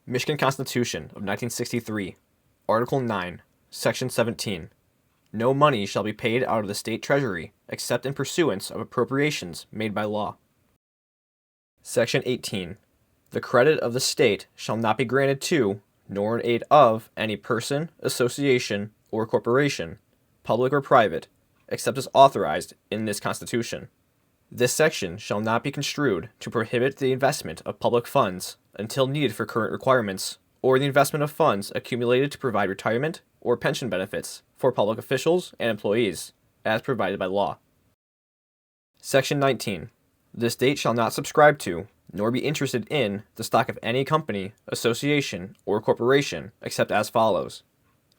Michigan Constitution of 1963, Article 9, Section 17. No money shall be paid out of the state treasury except in pursuance of appropriations made by law. Section 18. The credit of the state shall not be granted to, nor in aid of, any person, association, or corporation, public or private, except as authorized in this Constitution. This section shall not be construed to prohibit the investment of public funds until needed for current requirements, or the investment of funds accumulated to provide retirement or pension benefits for public officials and employees, as provided by law. Section 19. The state shall not subscribe to, nor be interested in, the stock of any company, association, or corporation, except as follows.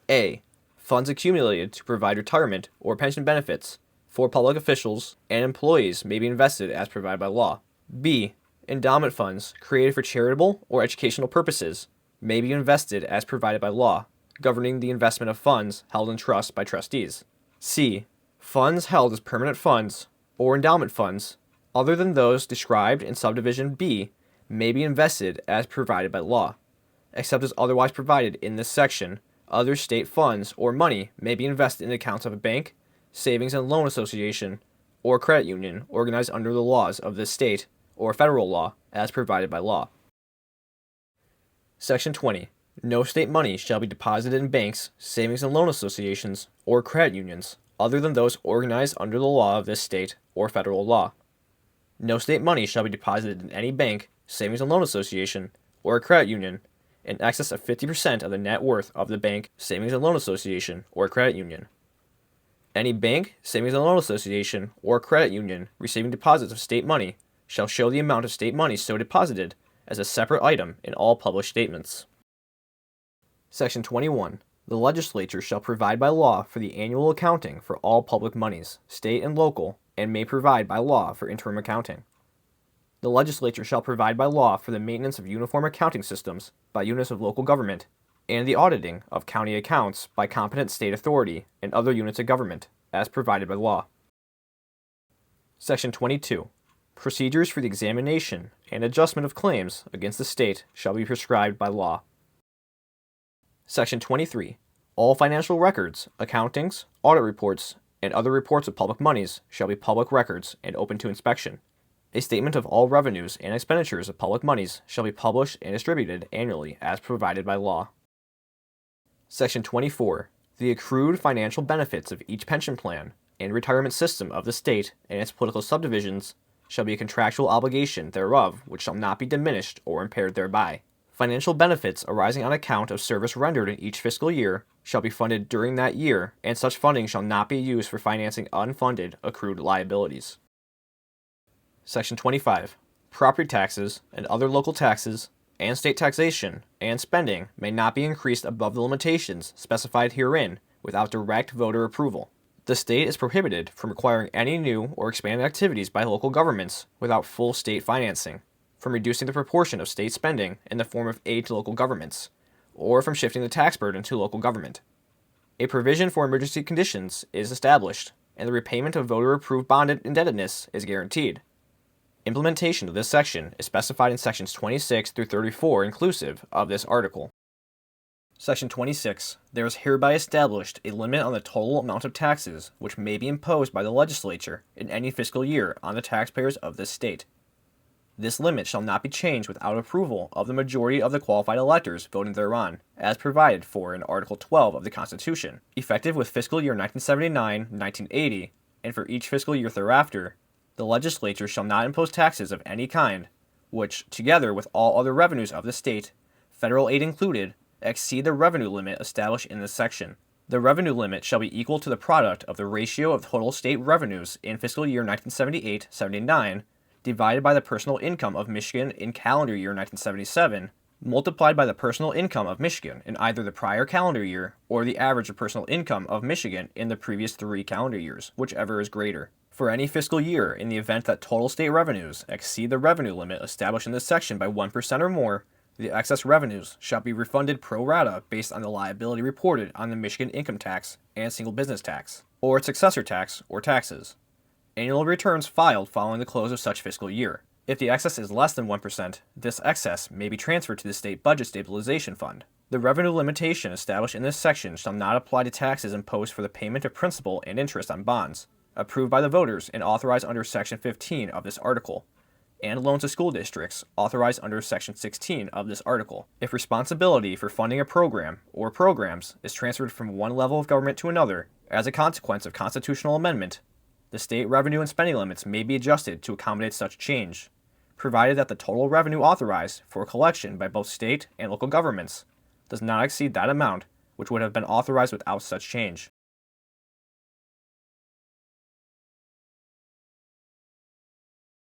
A. Funds accumulated to provide retirement or pension benefits for public officials and employees may be invested as provided by law. B. Endowment funds created for charitable or educational purposes may be invested as provided by law, governing the investment of funds held in trust by trustees. C. Funds held as permanent funds or endowment funds, other than those described in subdivision B, may be invested as provided by law. Except as otherwise provided in this section, other state funds or money may be invested in accounts of a bank, savings and loan association, or credit union organized under the laws of this state or federal law as provided by law. Section 20. No state money shall be deposited in banks, savings and loan associations, or credit unions other than those organized under the law of this state or federal law. No state money shall be deposited in any bank, savings and loan association, or credit union in excess of 50% of the net worth of the bank, savings and loan association, or credit union. Any bank, savings and loan association, or credit union receiving deposits of state money shall show the amount of state money so deposited as a separate item in all published statements. Section 21. The legislature shall provide by law for the annual accounting for all public monies, state and local, and may provide by law for interim accounting. The legislature shall provide by law for the maintenance of uniform accounting systems by units of local government, and the auditing of county accounts by competent state authority and other units of government, as provided by law. Section 22. Procedures for the examination and adjustment of claims against the state shall be prescribed by law. Section 23. All financial records, accountings, audit reports, and other reports of public monies shall be public records and open to inspection. A statement of all revenues and expenditures of public monies shall be published and distributed annually as provided by law. Section 24. The accrued financial benefits of each pension plan and retirement system of the state and its political subdivisions shall be a contractual obligation thereof which shall not be diminished or impaired thereby. Financial benefits arising on account of service rendered in each fiscal year shall be funded during that year, and such funding shall not be used for financing unfunded accrued liabilities. Section 25. Property taxes and other local taxes and state taxation and spending may not be increased above the limitations specified herein without direct voter approval. The state is prohibited from requiring any new or expanded activities by local governments without full state financing, from reducing the proportion of state spending in the form of aid to local governments, or from shifting the tax burden to local government. A provision for emergency conditions is established, and the repayment of voter-approved bonded indebtedness is guaranteed. Implementation of this section is specified in sections 26 through 34 inclusive of this article. Section 26. There is hereby established a limit on the total amount of taxes which may be imposed by the legislature in any fiscal year on the taxpayers of this state. This limit shall not be changed without approval of the majority of the qualified electors voting thereon, as provided for in Article 12 of the Constitution, effective with fiscal year 1979-1980, and for each fiscal year thereafter. The legislature shall not impose taxes of any kind, which, together with all other revenues of the state, federal aid included, exceed the revenue limit established in this section. The revenue limit shall be equal to the product of the ratio of total state revenues in fiscal year 1978-79 divided by the personal income of Michigan in calendar year 1977, multiplied by the personal income of Michigan in either the prior calendar year or the average of personal income of Michigan in the previous 3 calendar years, whichever is greater. For any fiscal year, in the event that total state revenues exceed the revenue limit established in this section by 1% or more, the excess revenues shall be refunded pro rata based on the liability reported on the Michigan income tax and single business tax, or its successor tax or taxes. Annual returns filed following the close of such fiscal year. If the excess is less than 1%, this excess may be transferred to the State Budget Stabilization Fund. The revenue limitation established in this section shall not apply to taxes imposed for the payment of principal and interest on bonds, approved by the voters and authorized under Section 15 of this article, and loans to school districts authorized under Section 16 of this article. If responsibility for funding a program or programs is transferred from one level of government to another as a consequence of constitutional amendment, the state revenue and spending limits may be adjusted to accommodate such change, provided that the total revenue authorized for collection by both state and local governments does not exceed that amount which would have been authorized without such change.